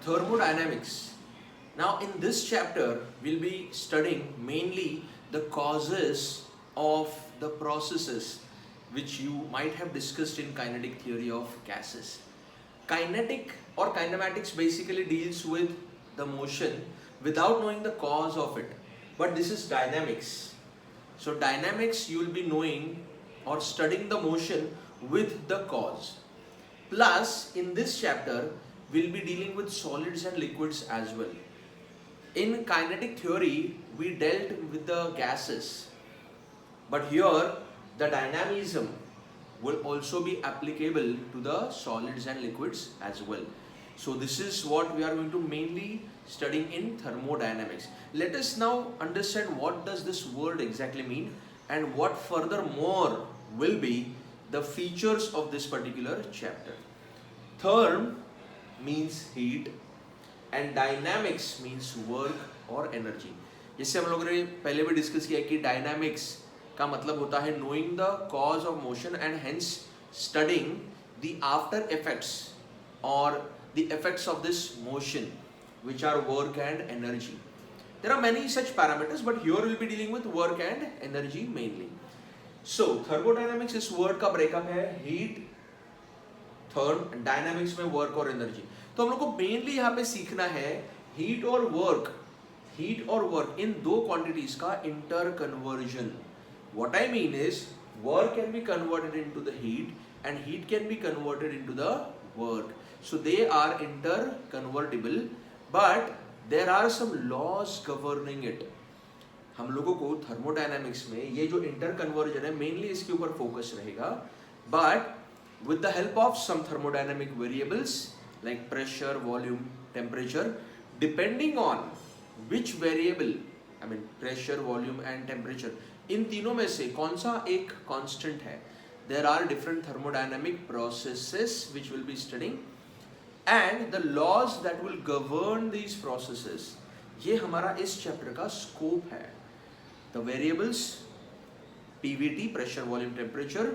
Thermodynamics. Now in this chapter we'll be studying mainly the causes of the processes which you might have discussed in kinetic theory of gases. Kinetic or kinematics basically deals with the motion without knowing the cause of it. But this is dynamics. So dynamics you will be knowing or studying the motion with the cause. Plus in this chapter we'll be dealing with solids and liquids as well. In kinetic theory we dealt with the gases, but here the dynamism will also be applicable to the solids and liquids as well. So this is what we are going to mainly studying in thermodynamics. Let us now understand what does this word exactly mean and what furthermore will be the features of this particular chapter. Therm means heat and dynamics means work or energy. जैसे हम लोगों ने पहले भी discuss किया कि dynamics का मतलब होता है knowing the cause of motion and hence studying the after effects or the effects of this motion which are work and energy. There are many such parameters but here we will be dealing with work and energy mainly. So thermodynamics इस word का breakup है heat, therm, dynamics में work और energy. तो हम लोग को mainly यहाँ पे सीखना है हीट और वर्क इन दो क्वांटिटीज का interconversion. What I mean is work can be converted into the heat and heat can be converted into the work. So they are interconvertible but there are some laws governing it. हम लोगों को thermodynamics में ये जो inter conversion है mainly इसके ऊपर focus रहेगा, but with the help of some thermodynamic variables like pressure, volume, temperature, depending on which variable, I mean pressure, volume and temperature, इन तीनों में से कौन सा एक constant है. There are different thermodynamic processes which we'll be studying and the laws that will govern these processes. ये हमारा इस chapter का scope है. The variables PVT, pressure, volume, temperature,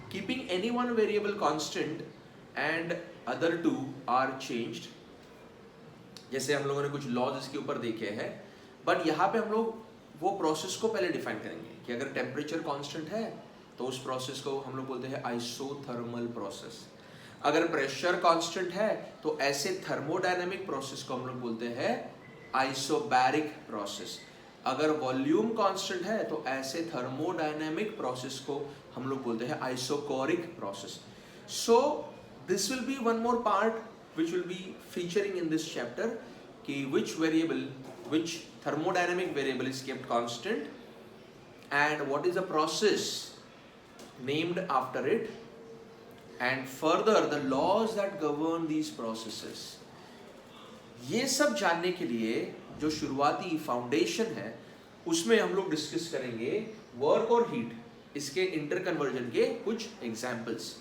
keeping any one variable constant and other two are changed. जैसे हम लोगों ने कुछ लॉज इसके ऊपर देखे हैं, बट यहाँ पे हम लोग वो प्रोसेस को पहले डिफाइन करेंगे कि अगर टेम्परेचर कांस्टेंट है तो उस प्रोसेस को हम लोग बोलते हैं आइसोथर्मल प्रोसेस. अगर प्रेशर कांस्टेंट है तो ऐसे थर्मोडायनेमिक प्रोसेस को हम लोग बोलते हैं आइसोबैरिक प्रोसेस. अगर वॉल्यूम कांस्टेंट है तो ऐसे थर्मोडायनेमिक प्रोसेस को हम लोग बोलते हैं isochoric process. So this will be one more part which will be featuring in this chapter कि which thermodynamic variable is kept constant and what is the process named after it and further the laws that govern these processes. ये सब जानने के लिए जो शुरुआती foundation है उसमें हम लोग डिस्कस करेंगे वर्क और हीट, इसके इंटर कन्वर्जन के कुछ examples.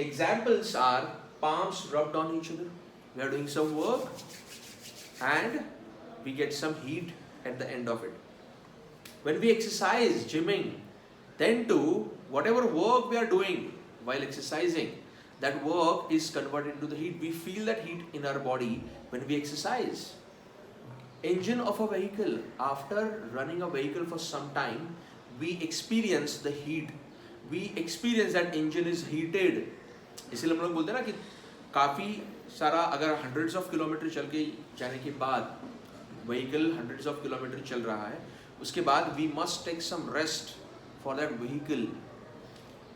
Examples are palms rubbed on each other. We are doing some work and we get some heat at the end of it. When we exercise, gymming, then too whatever work we are doing while exercising, that work is converted into the heat. We feel that heat in our body when we exercise. Engine of a vehicle, after running a vehicle for some time, we experience the heat. We experience that engine is heated. इसलिए हम लोग बोलते हैं ना कि काफ़ी सारा अगर हंड्रेड्स ऑफ किलोमीटर चल के जाने के बाद व्हीकल हंड्रेड्स ऑफ किलोमीटर चल रहा है, उसके बाद we must take some rest for that vehicle,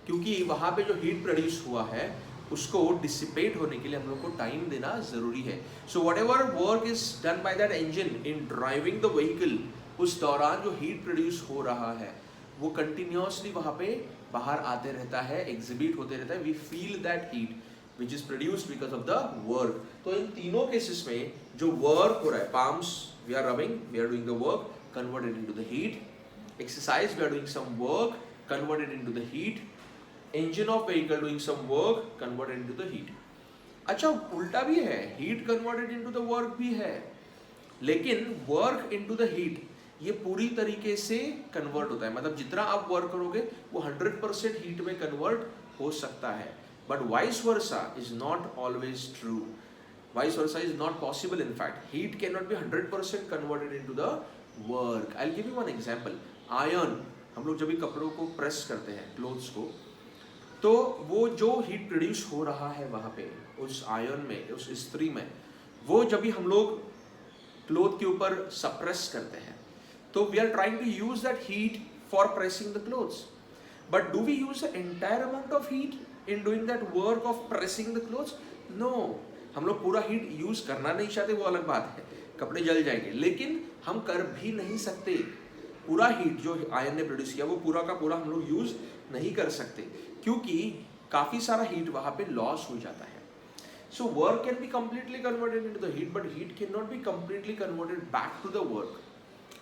क्योंकि वहाँ पे जो हीट प्रोड्यूस हुआ है उसको डिसिपेट होने के लिए हम लोग को टाइम देना ज़रूरी है. So what ever work is done by that engine in driving the vehicle, उस दौरान जो हीट प्रोड्यूस हो रहा है वो कंटिन्यूसली वहाँ पे बाहर आते रहता है, एग्जिबिट होते रहता है. We feel that heat which is produced because of the work. तो इन तीनों केसेस में जो वर्क हो रहा है, palms we are rubbing, we are doing the work, converted into the heat. Exercise we are doing some work, converted into the heat. Engine of vehicle doing some work, converted into the heat. अच्छा उल्टा भी है, heat converted into the work भी है, लेकिन work into the heat ये पूरी तरीके से कन्वर्ट होता है. मतलब जितना आप वर्क करोगे वो 100% हीट में कन्वर्ट हो सकता है, but vice versa is not always true. Vice versa is not possible. In fact, heat cannot be 100% converted into the work. I'll give you one example. Iron, हम लोग जब भी कपड़ों को प्रेस करते हैं, क्लोथ्स को, तो वो जो हीट प्रोड्यूस हो रहा है वहाँ पे उस आयरन में, उस इस्त्री में, वो जब भी हम लोग क्लोथ के ऊपर सप्रेस करते हैं, तो we are trying to use that heat for pressing the clothes. But do we use the entire amount of heat in doing that work of pressing the clothes? No, हम लोग पूरा heat use करना नहीं चाहते, वो अलग बात है, कपड़े जल जाएंगे, लेकिन हम कर भी नहीं सकते. पूरा हीट जो आयरन ने प्रोड्यूस किया वो पूरा का पूरा हम लोग यूज नहीं कर सकते, क्योंकि काफी सारा हीट वहां पे लॉस हो जाता है. So work can be completely converted into the heat, but heat can not be completely converted back to the work.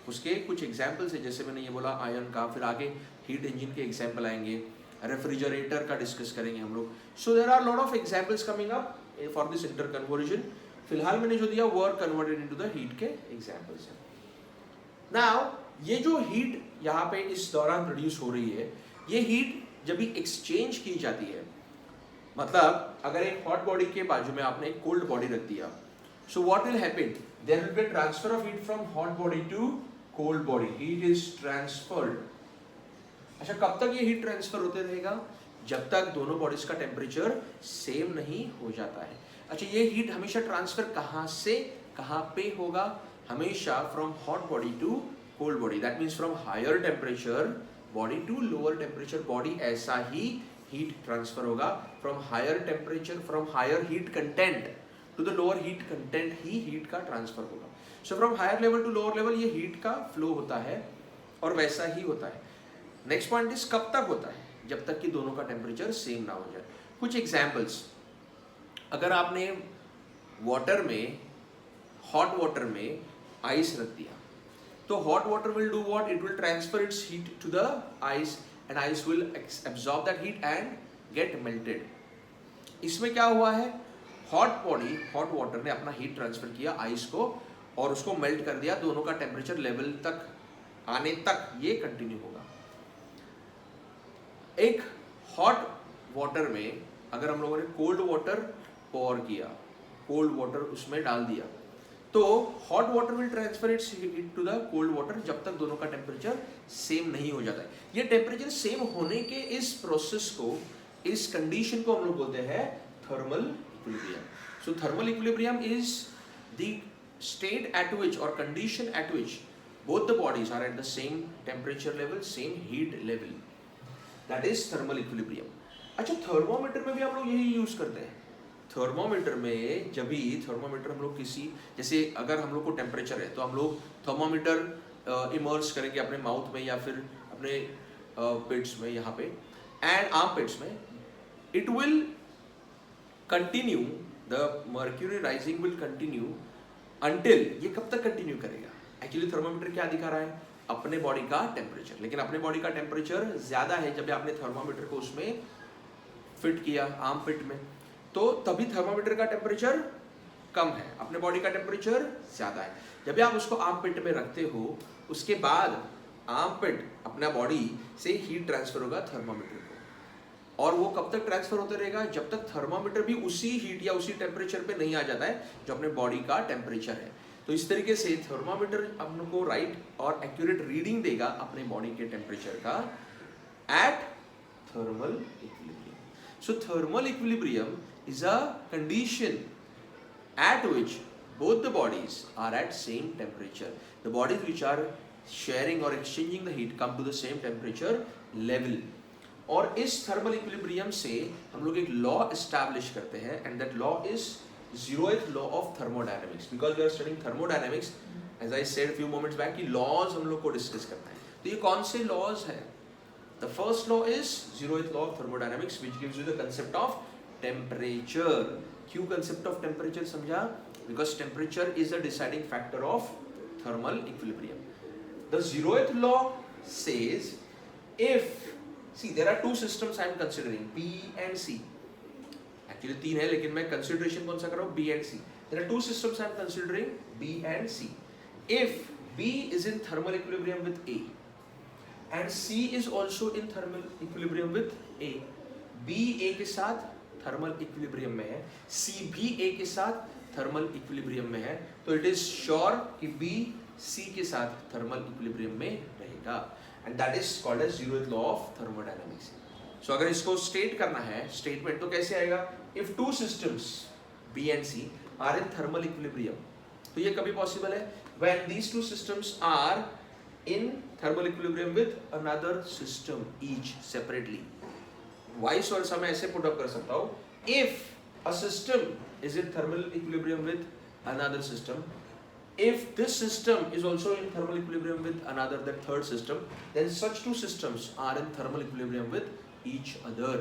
उसके कुछ एग्जाम्पल्स है, जैसे मैंने ये बोला आयरन का, फिर आगे हीट इंजन के एग्जाम्पल आएंगे, रेफ्रिजरेटर का डिस्कस करेंगे हम लोग. So there are lot of examples coming up for this interconversion. फिलहाल मैंने जो दिया work converted into the heat के एग्जाम्पल्स है. नाउ ये जो हीट यहाँ पे इस दौरान प्रोड्यूस हो रही है, ये हीट जब भी एक्सचेंज की जाती है, मतलब अगर एक हॉट बॉडी के बाजू में आपने एक कोल्ड बॉडी रख दिया, so what will happen, there will be transfer of heat from hot body to cold body. Heat is transferred. अच्छा, कब तक ये हीट ट्रांसफर होते रहेगा? जब तक दोनों बॉडीज का टेम्परेचर सेम नहीं हो जाता है. अच्छा, ये हीट हमेशा ट्रांसफर कहाँ से कहाँ पे होगा? हमेशा from hot body to cold body. That means from higher temperature body to lower temperature body. ऐसा ही हीट ट्रांसफर होगा from higher temperature, from higher heat content to the lower heat content ही हीट का transfer होगा. So from higher level to lower level ये heat का flow होता है और वैसा ही होता है. नेक्स्ट पॉइंट इज कब तक होता है? जब तक कि दोनों का टेम्परेचर सेम ना हो जाए. कुछ एग्जाम्पल्स, अगर आपने वाटर में, हॉट वाटर में आइस रख दिया, तो hot water will do what? It will transfer its heat to the ice and ice will absorb that heat and get melted. इसमें क्या हुआ है? हॉट वाटर ने अपना हीट ट्रांसफर किया आइस को और उसको मेल्ट कर दिया. दोनों का टेम्परेचर लेवल तक आने तक ये कंटिन्यू होगा. एक हॉट वाटर में अगर हम लोगों ने कोल्ड वाटर पॉर किया, कोल्ड वाटर उसमें डाल दिया, तो hot water will transfer its heat to the cold water जब तक दोनों का टेम्परेचर सेम नहीं हो जाता है. ये टेम्परेचर सेम होने के इस प्रोसेस को, इस कंडीशन को हम लोग बोलते हैं thermal equilibrium. So thermal equilibrium is the state at which और condition at which both the bodies are at the same temperature level, same heat level. That is thermal equilibrium. अच्छा, thermometer में भी हम लोग यही यूज करते हैं. Thermometer में जब भी थर्मोमीटर हम लोग किसी, जैसे अगर हम लोग को टेम्परेचर है तो हम लोग थर्मोमीटर इमर्स करेंगे अपने माउथ में या फिर अपने पिट्स में, यहाँ पे एंड आर्म पिट्स में. It will continue, the mercury rising will continue until, ये कब तक कंटिन्यू करेगा? एक्चुअली थर्मोमीटर क्या दिखा रहा है? अपने बॉडी का टेम्परेचर, लेकिन अपने बॉडी का टेम्परेचर ज्यादा है जब आपने थर्मोमीटर को उसमें फिट किया आर्म पिट में, तो तभी थर्मोमीटर का टेम्परेचर कम है, अपने बॉडी का टेम्परेचर ज्यादा है. जब भी आप उसको आर्म पिट में रखते हो, उसके बाद आर्म पिट अपना बॉडी से हीट ट्रांसफर होगा थर्मोमीटर को, और वो कब तक ट्रांसफर होते रहेगा? जब तक थर्मोमीटर भी उसी हीट या उसी टेम्परेचर पे नहीं आ जाता है जो अपने बॉडी का टेम्परेचर है. तो इस तरीके से थर्मोमीटर आपको राइट और एक्यूरेट रीडिंग देगा अपने बॉडी के टेम्परेचर का at thermal equilibrium. So thermal equilibrium is a condition at which both the bodies are at same temperature. The bodies which are sharing or exchanging the heat come to the same temperature level. और इस thermal equilibrium से हम लोग एक law establish करते हैं, and that law is zeroth law of thermodynamics. Because we are studying thermodynamics, as I said a few moments back, कि laws हम लोग को discuss करना है. तो ये कौन से laws है? The first law is zeroth law of thermodynamics, which gives you the concept of temperature. क्यों concept of temperature समझा? Because temperature is the deciding factor of thermal equilibrium. The zeroth law says if, see there are two systems I am considering, B and C. Actually तीन है, लेकिन मैं consideration कौन सा कर रहा हूँ? B and C. There are two systems I am considering, B and C. If B is in thermal equilibrium with A and C is also in thermal equilibrium with A, B A के साथ thermal equilibrium में है, सी भी ए के साथ thermal equilibrium में है, तो इट इज श्योर कि बी सी के साथ थर्मल इक्विलिब्रियम में रहेगा, and that is called as zeroth law of thermodynamics. So अगर इसको स्टेट करना है स्टेटमेंट, तो कैसे आएगा? If two systems B and C are in thermal equilibrium, तो ये कभी पॉसिबल है? When these two systems are in thermal equilibrium with another system each separately. Vice versa मैं ऐसे पुट अप कर सकता हूँ, if a system is in thermal equilibrium with another system, if this system is also in thermal equilibrium with another, that third system, then such two systems are in thermal equilibrium with each other.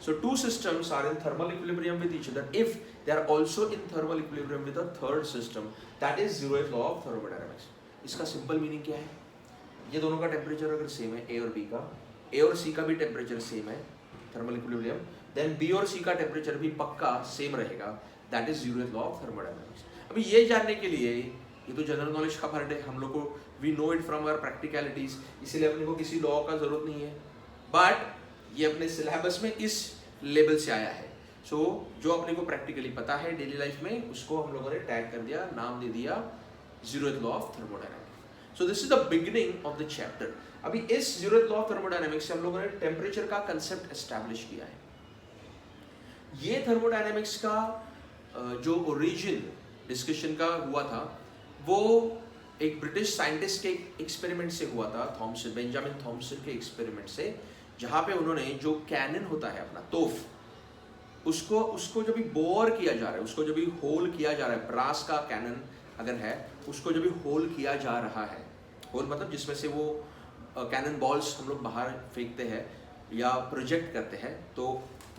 So two systems are in thermal equilibrium with each other if they are also in thermal equilibrium with a third system. That is zeroth law of thermodynamics. इसका simple meaning क्या है? ये दोनों का temperature अगर same है, ए और B का, ए और सी का भी टेम्परेचर सेम है थर्मल इक्विलिब्रियम, देन बी और सी का टेम्परेचर भी पक्का सेम रहेगा, that is zeroth law of thermodynamics. अभी ये जानने के लिए, ये तो जनरल नॉलेज का पार्ट है, हम लोग को we know it from our practicalities, इसीलिए अपने को किसी लॉ का जरूरत नहीं है, बट ये अपने सिलेबस में इस लेवल से आया है। सो जो अपने को प्रैक्टिकली पता है डेली लाइफ में, उसको हम लोगों ने टैग कर दिया, नाम दे दिया zeroth law of thermodynamics. So this is the beginning of the chapter. अभी इस zeroth law of thermodynamics से हम लोगों ने टेम्परेचर का कंसेप्ट एस्टैब्लिश किया है। ये थर्मोडायनेमिक्स का जो ओरिजिन डिस्कशन का हुआ था, वो एक ब्रिटिश साइंटिस्ट के एक्सपेरिमेंट से हुआ था, थॉमसन, बेंजामिन थॉमसन के एक्सपेरिमेंट से, जहाँ पे उन्होंने जो कैनन होता है अपना तोफ, उसको जब भी बोर किया जा रहा है, उसको जब भी होल किया जा रहा है, ब्रास का कैनन अगर है, उसको जब भी होल किया जा रहा है, होल मतलब जिसमें से वो कैनन बॉल्स हम लोग बाहर फेंकते हैं या प्रोजेक्ट करते हैं, तो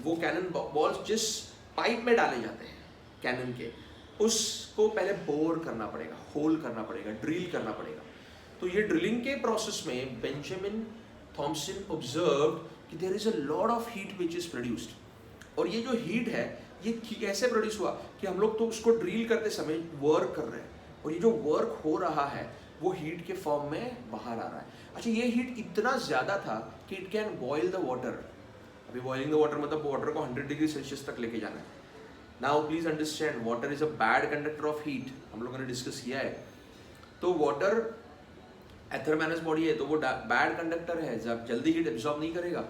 वो कैनन बॉल्स जिस पाइप में डाले जाते हैं कैनन के, उसको पहले बोर करना पड़ेगा, होल करना पड़ेगा, ड्रिल करना पड़ेगा। तो ये ड्रिलिंग के प्रोसेस में बेंजामिन थॉमसन ऑब्जर्व्ड कि there is a lot of heat which is produced, और ये जो हीट है ये कैसे प्रोड्यूस हुआ कि हम लोग तो उसको ड्रिल करते समय वर्क कर रहे हैं, और ये जो वर्क हो रहा है वो हीट के फॉर्म में बाहर आ रहा है। अच्छा, ये हीट इतना ज़्यादा था कि it can boil the water. अभी बॉइलिंग द वाटर मतलब वाटर को 100 डिग्री सेल्सियस तक लेके जाना है। Now please understand, water is a bad conductor of heat, हम लोगों ने डिस्कस किया है। तो वाटर एथरमैनस बॉडी है, तो वो बैड कंडक्टर है, जब जल्दी हीट एब्जॉर्ब नहीं करेगा,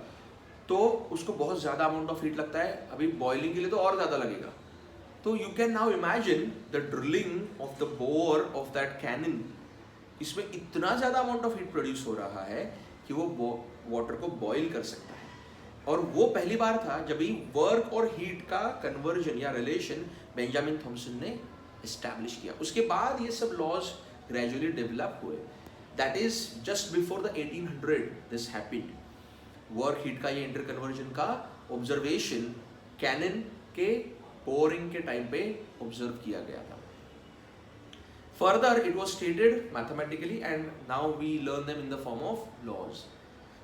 तो उसको बहुत ज़्यादा अमाउंट ऑफ हीट लगता है। अभी बॉइलिंग के लिए तो और ज़्यादा लगेगा। तो you can now imagine the drilling of the bore of that cannon, इसमें इतना ज़्यादा अमाउंट ऑफ हीट प्रोड्यूस हो रहा है कि वो वाटर को बॉईल कर सकता है। और वो पहली बार था जब भी वर्क और हीट का कन्वर्जन या रिलेशन बेंजामिन थॉमसन ने एस्टैब्लिश किया। उसके बाद ये सब लॉज ग्रेजुअली डेवलप हुए। That is just before the 1800 this happened. Work heat का ये इंटर कन्वर्जन का ऑब्जर्वेशन कैनन के बोरिंग के टाइम पे ऑब्जर्व किया गया था। Further it was stated mathematically and now we learn them in the form of laws.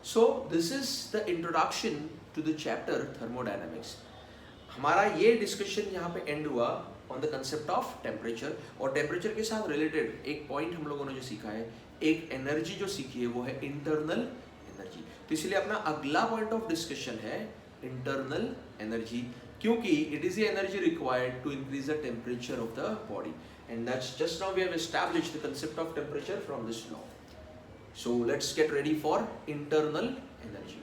So this is the introduction to the chapter thermodynamics. हमारा ये discussion यहाँ पे एंड हुआ on the concept of temperature, और temperature के साथ related एक point हम लोगों ने जो सीखा है, एक एनर्जी जो सीखी है वो है इंटरनल एनर्जी। तो इसलिए अपना अगला पॉइंट ऑफ डिस्कशन है इंटरनल एनर्जी, क्योंकि it is the energy required to increase the temperature of the body, and that's just now we have established the concept of temperature from this law. So let's get ready for internal energy.